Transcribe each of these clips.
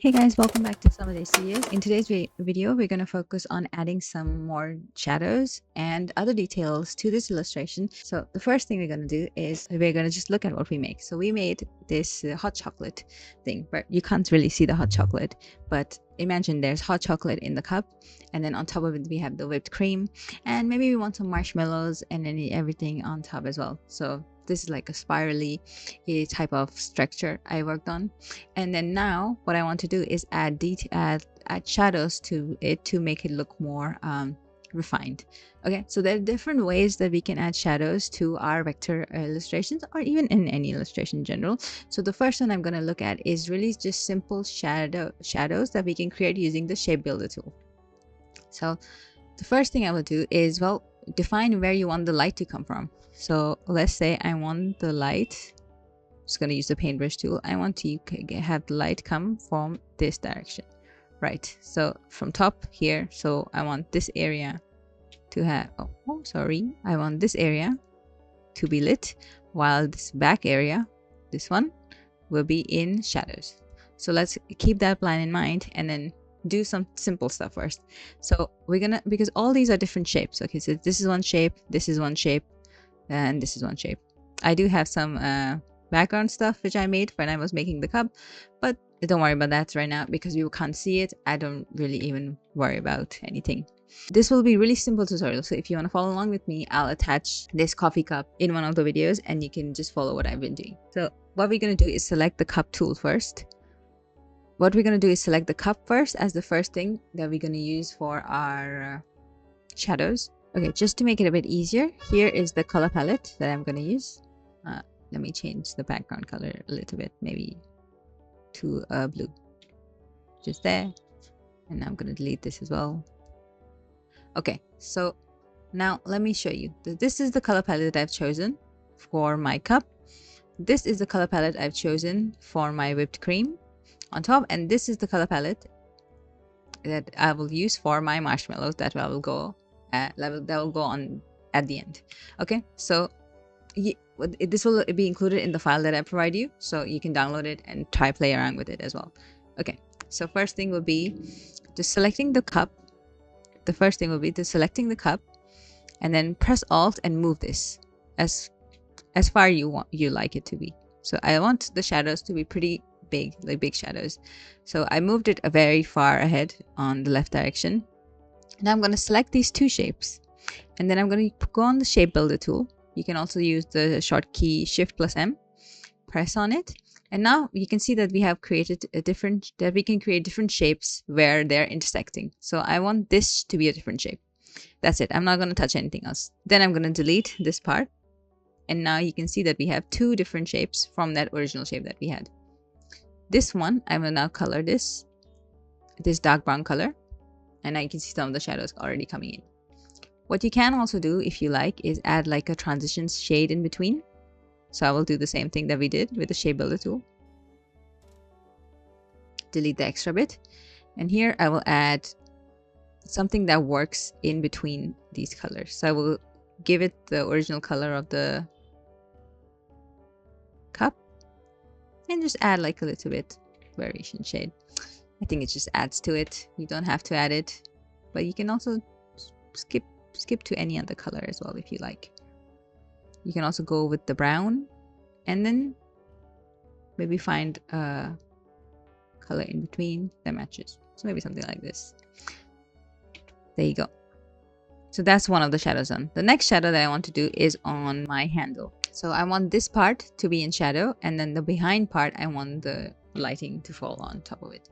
Hey guys, welcome back to Summer Day Studios. In today's video, we're going to focus on adding some more shadows and other details to this illustration. So the first thing we're going to do is we're going to just look at what we make. So we made this hot chocolate thing, but you can't really see the hot chocolate. But imagine there's hot chocolate in the cup, and then on top of it we have the whipped cream, and maybe we want some marshmallows and everything on top as well. So this is like a spirally type of structure I worked on. And then now what I want to do is add shadows to it to make it look more refined. Okay, so there are different ways that we can add shadows to our vector illustrations, or even in any illustration in general. So the first one I'm going to look at is really just simple shadows that we can create using the shape builder tool. So the first thing I will do is, well, define where you want the light to come from. So let's say I want the light, just going to use the paintbrush tool. I want to have the light come from this direction, right? So from top here, so I want this area to have, I want this area to be lit, while this back area, this one, will be in shadows. So let's keep that plan in mind and then do some simple stuff first. So we're gonna, because all these are different shapes. Okay, so this is one shape, this is one shape, and this is one shape. I do have some background stuff which I made when I was making the cup, but don't worry about that right now because you can't see it. I don't really even worry about anything. This will be really simple tutorial, so if you want to follow along with me, I'll attach this coffee cup in one of the videos and you can just follow what I've been doing. So what we're going to do is select the cup tool first. What we're going to do is select the cup first as the first thing that we're going to use for our shadows. Okay, just to make it a bit easier, here is the color palette that I'm going to use. Let me change the background color a little bit, maybe to blue. Just there. And I'm going to delete this as well. Okay, so now let me show you. This is the color palette that I've chosen for my cup. This is the color palette I've chosen for my whipped cream on top. And this is the color palette that I will use for my marshmallows that will go on at the end. Okay, so this will be included in the file that I provide you, so you can download it and try play around with it as well. Okay, so first thing will be just selecting the cup. The first thing will be just selecting the cup, and then press Alt and move this as far you like it to be. So I want the shadows to be pretty big, like big shadows. So I moved it very far ahead on the left direction. Now I'm going to select these two shapes, and then I'm going to go on the shape builder tool. You can also use the short key Shift+M, press on it, and now you can see that we have created we can create different shapes where they're intersecting. So I want this to be a different shape. That's it. I'm not going to touch anything else. Then I'm going to delete this part, and now you can see that we have two different shapes from that original shape that we had. This one, I will now color this dark brown color, and now you can see some of the shadows already coming in. What you can also do, if you like, is add like a transition shade in between. So I will do the same thing that we did with the shape builder tool. Delete the extra bit. And here I will add something that works in between these colors. So I will give it the original color of the cup and just add like a little bit variation shade. I think it just adds to it. You don't have to add it, but you can also skip to any other color as well if you like. You can also go with the brown and then maybe find a color in between that matches. So maybe something like this. There you go. So that's one of the shadows done. The next shadow that I want to do is on my handle. So I want this part to be in shadow, and then the behind part I want the lighting to fall on top of it.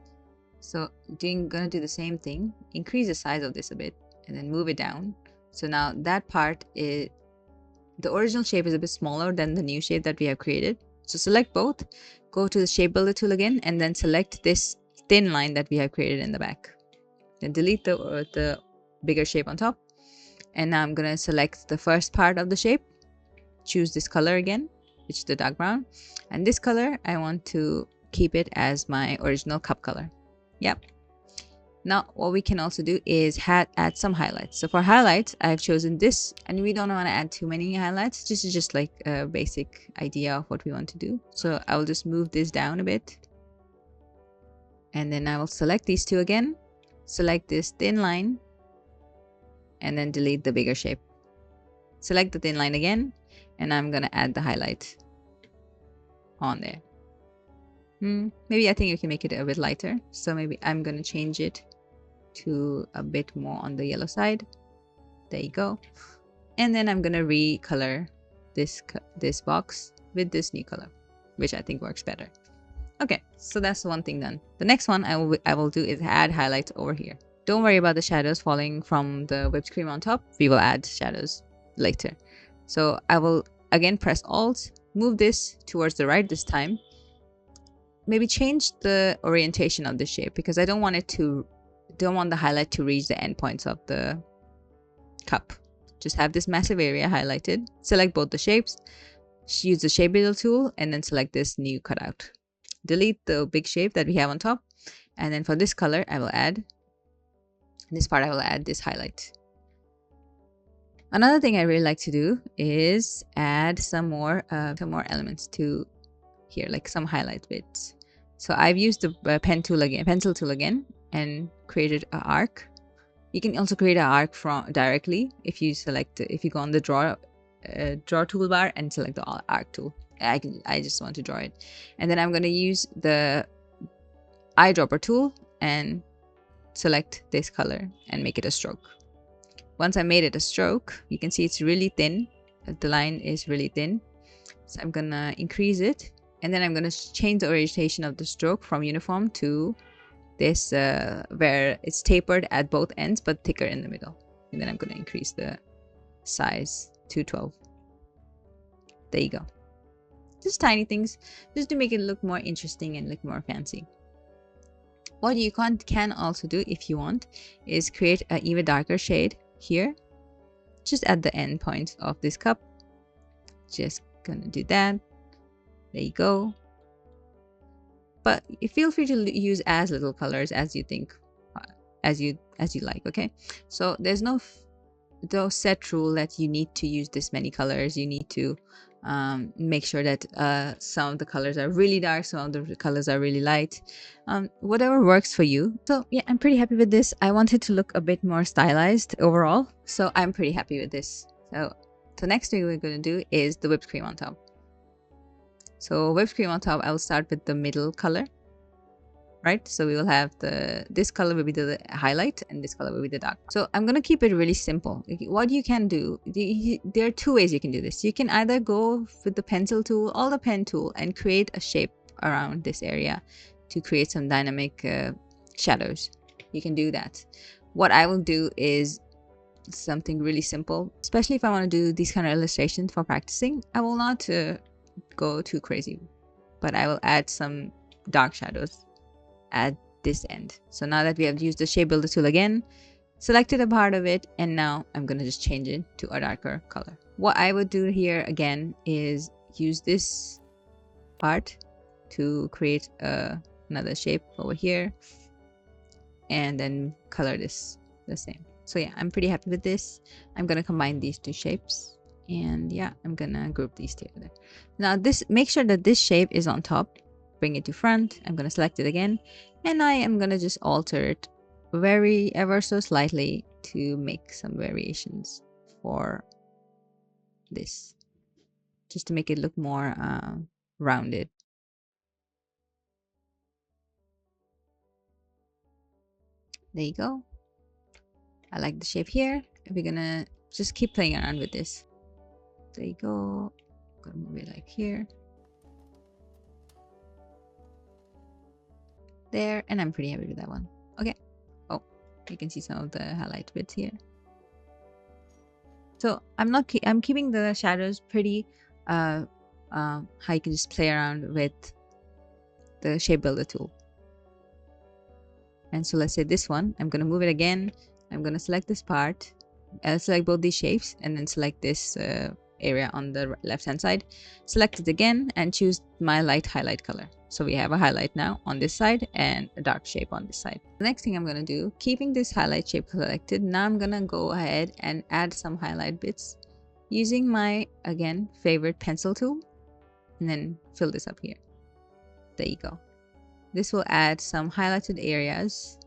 So gonna do the same thing, increase the size of this a bit and then move it down. So now that part is, the original shape is a bit smaller than the new shape that we have created. So select both, go to the shape builder tool again, and then select this thin line that we have created in the back. Then delete the bigger shape on top. And now I'm going to select the first part of the shape, choose this color again, which is the dark brown. And this color, I want to keep it as my original cup color. Yep. Now, what we can also do is add some highlights. So for highlights, I've chosen this, and we don't want to add too many highlights. This is just like a basic idea of what we want to do. So I will just move this down a bit. And then I will select these two again, select this thin line, and then delete the bigger shape. Select the thin line again, and I'm gonna add the highlight on there. Maybe I think you can make it a bit lighter. So maybe I'm gonna change it to a bit more on the yellow side. There you go. And then I'm gonna recolor this box with this new color, which I think works better. Okay, so that's one thing done. The next one I will do is add highlights over here. Don't worry about the shadows falling from the whipped cream on top. We will add shadows later. So I will again press Alt, move this towards the right this time. Maybe change the orientation of the shape because I don't want the highlight to reach the endpoints of the cup. Just have this massive area highlighted. Select both the shapes. Use the shape builder tool and then select this new cutout. Delete the big shape that we have on top. And then for this color, I will add this highlight. Another thing I really like to do is add some more elements to here, like some highlight bits. So I've used the pencil tool again, and created an arc. You can also create an arc from directly if you go on the draw toolbar and select the arc tool. I just want to draw it, and then I'm going to use the eyedropper tool and select this color and make it a stroke. Once I made it a stroke, you can see it's really thin. The line is really thin, so I'm gonna increase it, and then I'm gonna change the orientation of the stroke from uniform to this where it's tapered at both ends but thicker in the middle. And then I'm gonna increase the size to 12. There you go. Just tiny things, just to make it look more interesting and look more fancy. What you can also do if you want is create an even darker shade here, just at the end point of this cup. Just gonna do that. There you go. But feel free to use as little colors as you think, as you like. Okay, so there's no set rule that you need to use this many colors. You need to make sure that some of the colors are really dark, some of the colors are really light, whatever works for you. So yeah, I'm pretty happy with this. I wanted to look a bit more stylized overall, so I'm pretty happy with this. So the next thing we're going to do is the whipped cream on top. So whipped cream on top, I will start with the middle color, right? So we will have this color will be the highlight and this color will be the dark. So I'm going to keep it really simple. What you can do, there are two ways you can do this. You can either go with the pencil tool or the pen tool and create a shape around this area to create some dynamic shadows. You can do that. What I will do is something really simple, especially if I want to do these kind of illustrations for practicing. I will not go too crazy, but I will add some dark shadows at this end. So now that we have used the shape builder tool again, selected a part of it, and now I'm going to just change it to a darker color. What I would do here again is use this part to create another shape over here, and then color this the same. So yeah, I'm pretty happy with this. I'm going to combine these two shapes, and yeah, I'm going to group these together. Now make sure that this shape is on top. Bring it to front. I'm going to select it again, and I am going to just alter it ever so slightly to make some variations for this, just to make it look more rounded. There you go. I like the shape here. We're gonna just keep playing around with this. There you go. I'm gonna move it like here, there, and I'm pretty happy with that one. Okay. Oh, you can see some of the highlight bits here. So I'm keeping the shadows pretty how you can just play around with the shape builder tool. And so let's say this one, I'm going to move it again. I'm going to select this part. I'll select both these shapes and then select this area on the left hand side. Select it again and choose my light highlight color. So we have a highlight now on this side and a dark shape on this side. The next thing I'm going to do, keeping this highlight shape selected, now I'm going to go ahead and add some highlight bits using my, again, favorite pencil tool, and then fill this up here. There you go. this will add some highlighted areas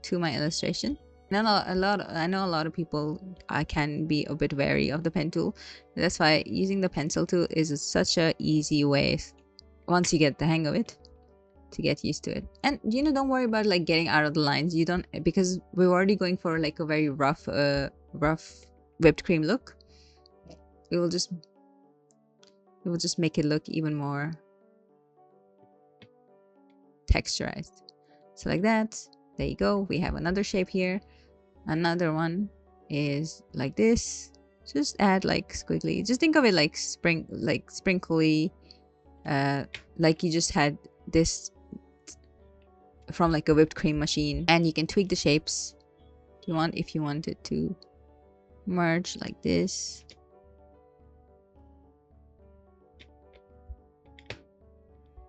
to my illustration. I know a lot of people can be a bit wary of the pen tool. That's why using the pencil tool is such a easy way, once you get the hang of it, to get used to it. And don't worry about like getting out of the lines. You don't, because we're already going for like a very rough whipped cream look. It will just make it look even more texturized. So like that. There you go. We have another shape here. Another one is like this. Just add like squiggly. Just think of it like sprinkly, like you just had this from like a whipped cream machine. And you can tweak the shapes if you want it to merge like this.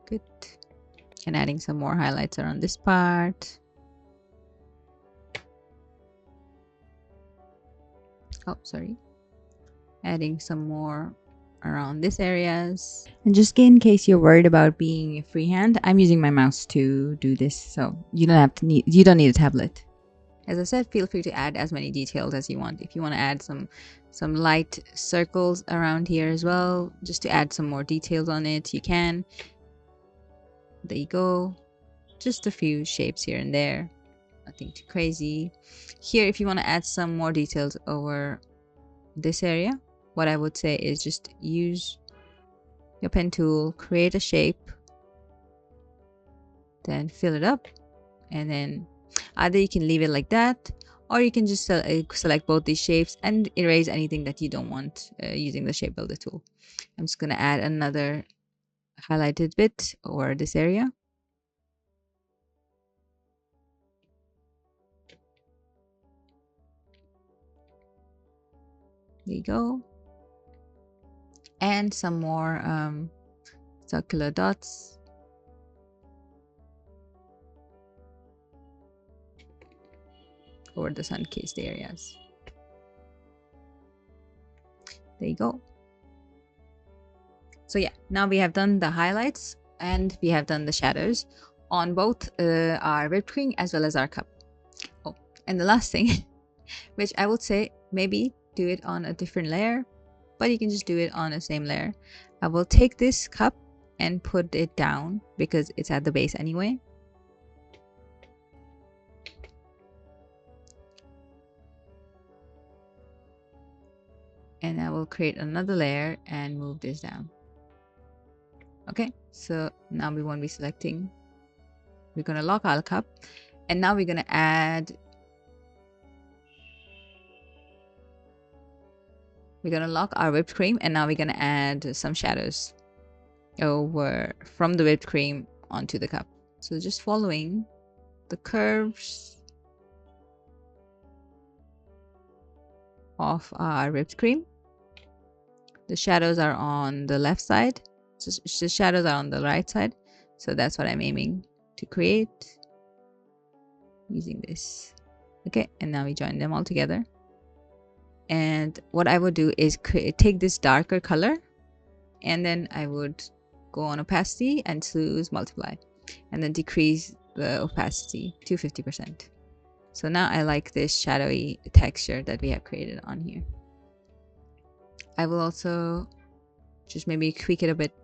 Good. And adding some more highlights around this part. Oh, sorry. Adding some more around these areas. And just in case you're worried about being freehand, I'm using my mouse to do this, so you don't need a tablet. As I said, feel free to add as many details as you want. If you want to add some light circles around here as well, just to add some more details on it, you can. There you go. Just a few shapes here and there. Nothing too crazy. Here, if you want to add some more details over this area, what I would say is just use your pen tool, create a shape, then fill it up, and then either you can leave it like that, or you can just select both these shapes and erase anything that you don't want using the shape builder tool. I'm just going to add another highlighted bit over this area. There you go. And some more circular dots. Over the sun-kissed areas. There you go. So yeah, now we have done the highlights and we have done the shadows on both our whipped cream as well as our cup. Oh, and the last thing, which I would say maybe do it on a different layer, but you can just do it on the same layer. I will take this cup and put it down because it's at the base anyway. And I will create another layer and move this down. Okay, so now we won't be selecting. We're going to lock our cup, and now we're going to add. We're going to lock our whipped cream, and now we're going to add some shadows over from the whipped cream onto the cup. So just following the curves of our whipped cream. The shadows are on the left side. The shadows are on the right side. So that's what I'm aiming to create using this. Okay, and now we join them all together. And what I would do is take this darker color, and then I would go on opacity and choose multiply, and then decrease the opacity to 50%. So now I like this shadowy texture that we have created on here. I will also just maybe tweak it a bit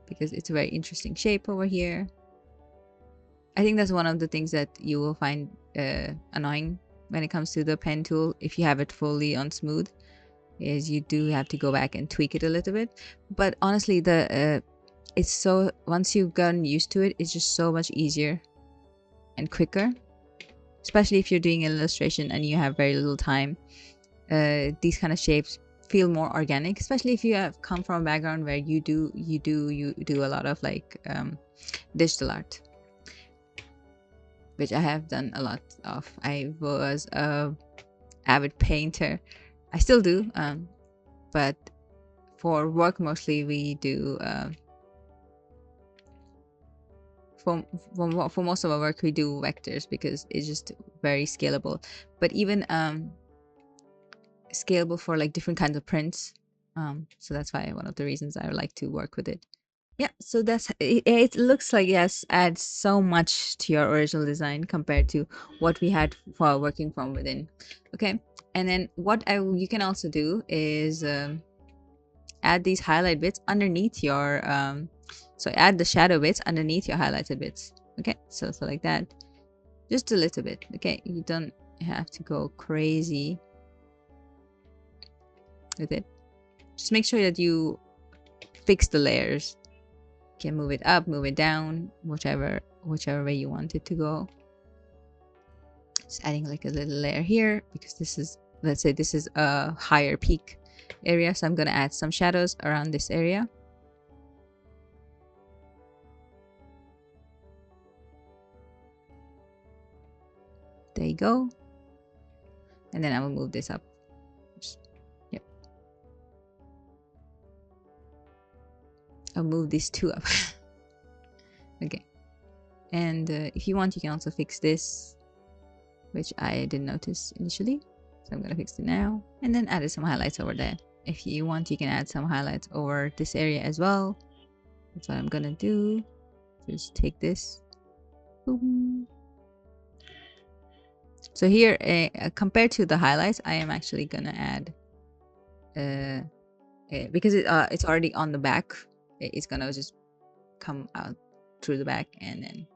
because it's a very interesting shape over here. I think that's one of the things that you will find annoying when it comes to the pen tool if you have it fully on smooth, is you do have to go back and tweak it a little bit. But honestly, it's so, once you've gotten used to it, it's just so much easier and quicker, especially if you're doing an illustration and you have very little time. These kind of shapes feel more organic, especially if you have come from a background where you do a lot of like digital art, which I have done a lot of. I was a avid painter. I still do, but for work mostly we do. For most of our work we do vectors because it's just very scalable. But even scalable for like different kinds of prints. So that's why one of the reasons I like to work with it. Yeah, so that's it, it looks like yes, adds so much to your original design compared to what we had for working from within. Okay, and then what you can also do is add these highlight bits underneath your so add the shadow bits underneath your highlighted bits. Okay, so like that, just a little bit. Okay, you don't have to go crazy with it. Just make sure that you fix the layers. You can move it up, move it down, whichever way you want it to go. Just adding like a little layer here because this is, let's say this is a higher peak area, so I'm gonna add some shadows around this area. There you go. And then I will move this up. Yep. I'll move these two up. Okay. And if you want, you can also fix this, which I didn't notice initially. So I'm gonna fix it now. And then add some highlights over there. If you want, you can add some highlights over this area as well. That's what I'm gonna do. Just take this. Boom. So here, compared to the highlights, I am actually gonna add, because it's already on the back, it's gonna just come out through the back, and then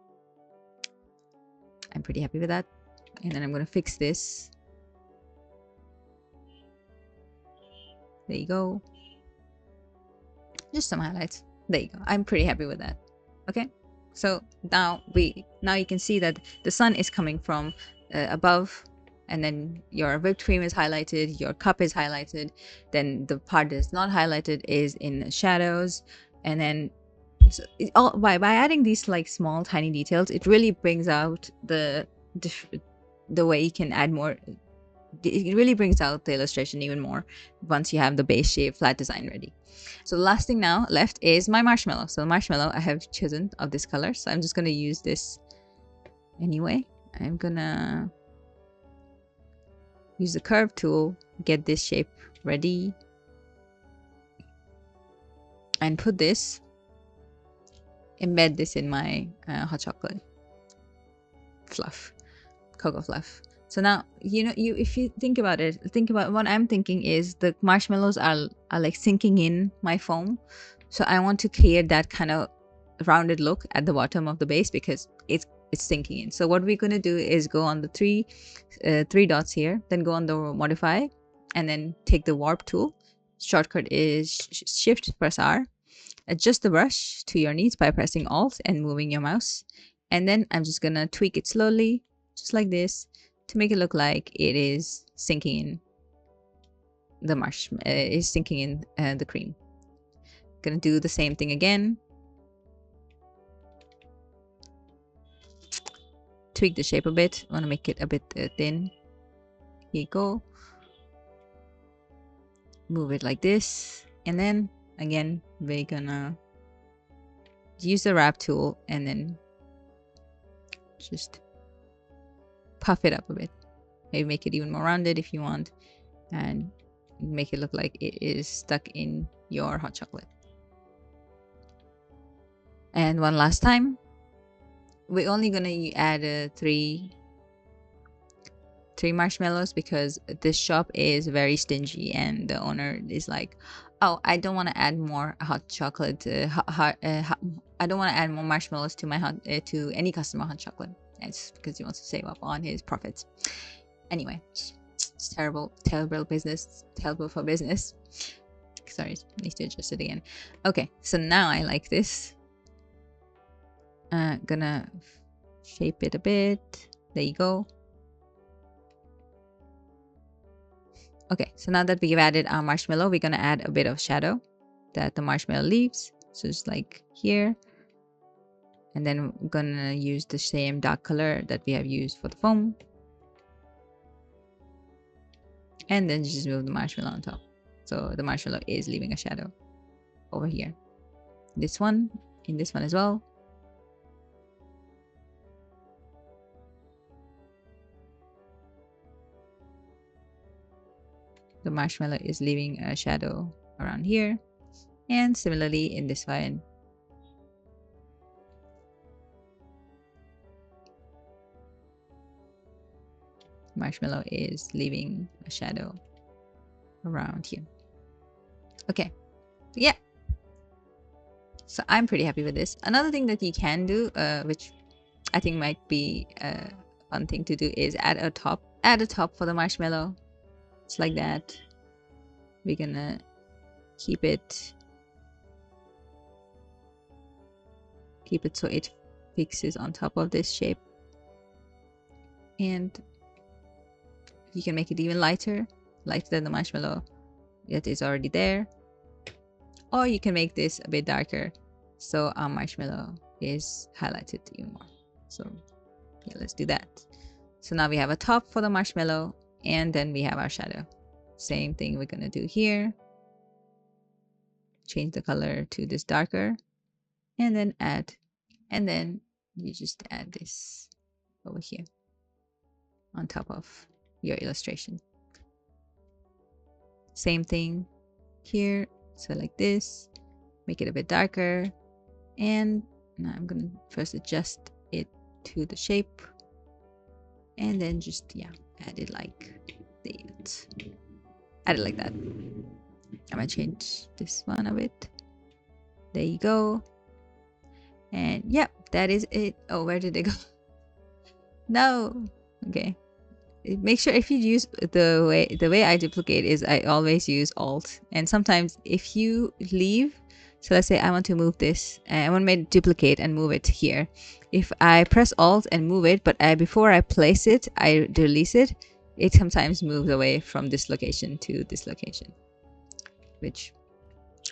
I'm pretty happy with that. And then I'm gonna fix this. There you go. Just some highlights. There you go. I'm pretty happy with that. Okay. So now you can see that the sun is coming from above, and then your whipped cream is highlighted, your cup is highlighted, then the part that's not highlighted is in shadows, and then so by adding these like small tiny details, it really brings out the way you can add more. It really brings out the illustration even more once you have the base shape flat design ready. So the last thing now left is my marshmallow. So the marshmallow I have chosen of this color, so I'm just going to use this anyway. I'm gonna use the curve tool, get this shape ready, and put this, embed this in my hot chocolate fluff, cocoa fluff. So now, if you think about it, think about what I'm thinking is the marshmallows are like sinking in my foam. So I want to create that kind of rounded look at the bottom of the base because it's sinking in. So what we're going to do is go on the three dots here, then go on the modify, and then take the warp tool. Shortcut is shift press R. Adjust the brush to your needs by pressing Alt and moving your mouse. And then I'm just gonna tweak it slowly, just like this, to make it look like it is sinking in the the cream. Gonna do the same thing again. Tweak the shape a bit. Want to make it a bit thin. Here you go. Move it like this, and then again we're gonna use the wrap tool and then just puff it up a bit. Maybe make it even more rounded if you want, and make it look like it is stuck in your hot chocolate. And one last time, we're only gonna add three marshmallows because this shop is very stingy, and the owner is like, oh, I don't want to add more hot chocolate, I don't want to add more marshmallows to my to any customer hot chocolate. It's because he wants to save up on his profits. Anyway, it's terrible business, terrible for business. Sorry, need to adjust it again. Okay, so now I like this. Gonna shape it a bit. There you go. Okay, so now that we've added our marshmallow, we're gonna add a bit of shadow that the marshmallow leaves. So just like here. And then we're gonna use the same dark color that we have used for the foam. And then just move the marshmallow on top. So the marshmallow is leaving a shadow over here. This one, in this one as well. The marshmallow is leaving a shadow around here. And similarly in this one marshmallow is leaving a shadow around here. Okay, yeah, so I'm pretty happy with this. Another thing that you can do, which I think might be a fun thing to do, is add a top for the marshmallow. It's like that. We're gonna keep it so it fixes on top of this shape, and you can make it even lighter than the marshmallow that is already there, or you can make this a bit darker so our marshmallow is highlighted even more. So yeah, let's do that. So now we have a top for the marshmallow, and then we have our shadow. Same thing we're gonna do here. Change the color to this darker, and then you just add this over here on top of your illustration. Same thing here. So like this, make it a bit darker, and now I'm gonna first adjust it to the shape, and then just add it like that. Add it like that. I'm gonna change this one a bit. There you go. And yep, that is it. Oh, where did it go? No. Okay. Make sure if you use the way I duplicate is I always use Alt, and sometimes if you leave, so let's say I want to move this and I want to duplicate and move it here. If I press Alt and move it, but before I place it, I release it, it sometimes moves away from this location to this location, which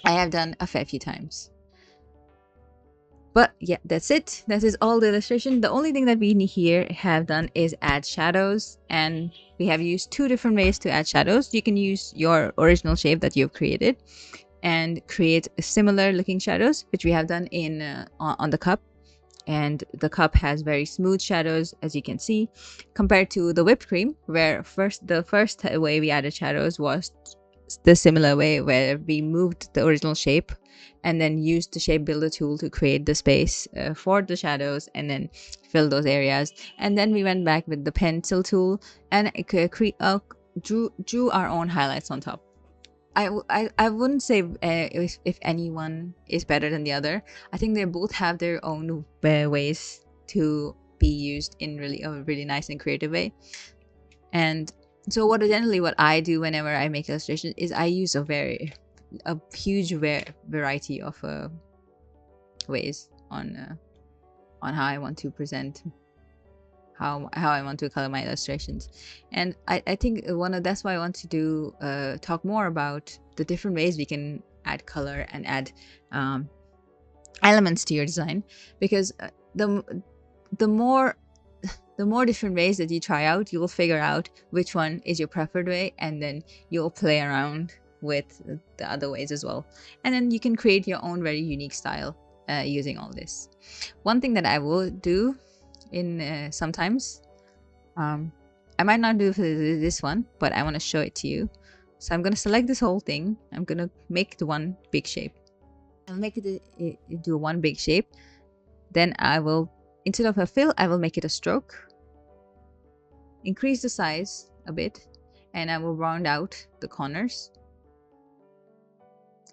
I have done a fair few times. But yeah, that's it. That is all the illustration. The only thing that we here have done is add shadows, and we have used two different ways to add shadows. You can use your original shape that you've created and create similar looking shadows, which we have done in on the cup. And the cup has very smooth shadows, as you can see, compared to the whipped cream, where the first way we added shadows was the similar way, where we moved the original shape and then used the shape builder tool to create the space for the shadows and then fill those areas. And then we went back with the pencil tool and drew our own highlights on top. I wouldn't say if anyone is better than the other. I think they both have their own ways to be used in a really nice and creative way. And so what I do whenever I make illustrations is I use a huge variety of ways on how I want to present, how I want to color my illustrations. And I think that's why I want to do talk more about the different ways we can add color and add elements to your design, because the more different ways that you try out, you'll figure out which one is your preferred way, and then you'll play around with the other ways as well, and then you can create your own very unique style using all this. One thing that I will do in sometimes, I might not do for this one, but I want to show it to you. So I'm going to select this whole thing. I'm going to make the one big shape. I'll make it do one big shape. Then I will, instead of a fill, I will make it a stroke, increase the size a bit, and I will round out the corners,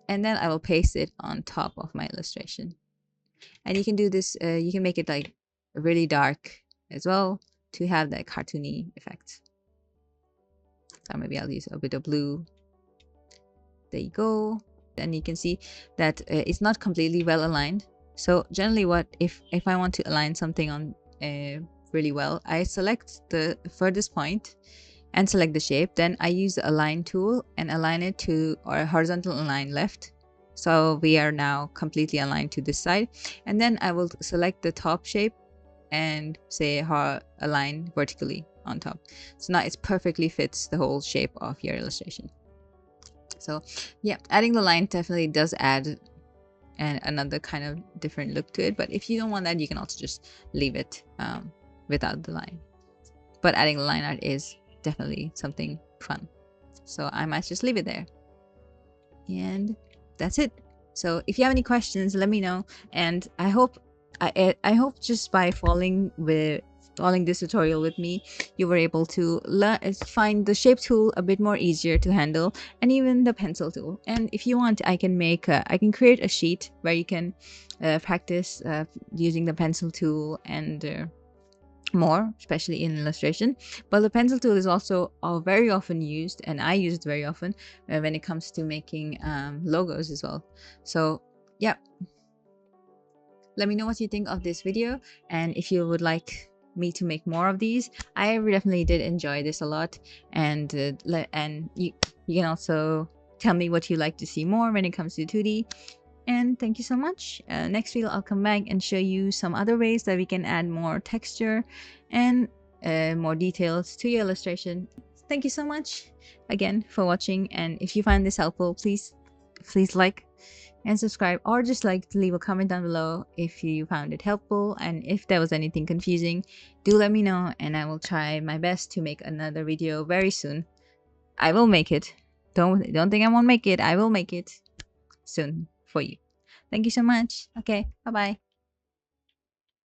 and then I will paste it on top of my illustration. And you can do this, you can make it like really dark as well to have that cartoony effect. So maybe I'll use a bit of blue. There you go. Then you can see that it's not completely well aligned. So generally, if I want to align something on really well, I select the furthest point and select the shape. Then I use the align tool and align it to our horizontal align left. So we are now completely aligned to this side. And then I will select the top shape and say align vertically on top. So now it perfectly fits the whole shape of your illustration. So yeah, adding the line definitely does add another kind of different look to it. But if you don't want that, you can also just leave it without the line. But adding the line art is definitely something fun. So I might just leave it there. And that's it. So if you have any questions, let me know. And I hope just by following following this tutorial with me, you were able to find the shape tool a bit more easier to handle, and even the pencil tool. And if you want, I can create a sheet where you can practice using the pencil tool and more, especially in illustration. But the pencil tool is also very often used, and I use it very often when it comes to making logos as well. So yeah, let me know what you think of this video, and if you would like me to make more of these. I definitely did enjoy this a lot, and you can also tell me what you like to see more when it comes to 2D. And thank you so much. Next video, I'll come back and show you some other ways that we can add more texture and more details to your illustration. Thank you so much again for watching. And if you find this helpful, please like and subscribe, or just like to leave a comment down below if you found it helpful. And if there was anything confusing, do let me know, and I will try my best to make another video very soon. I will make it. Don't think I won't make it. I will make it soon for you. Thank you so much. Okay, bye bye.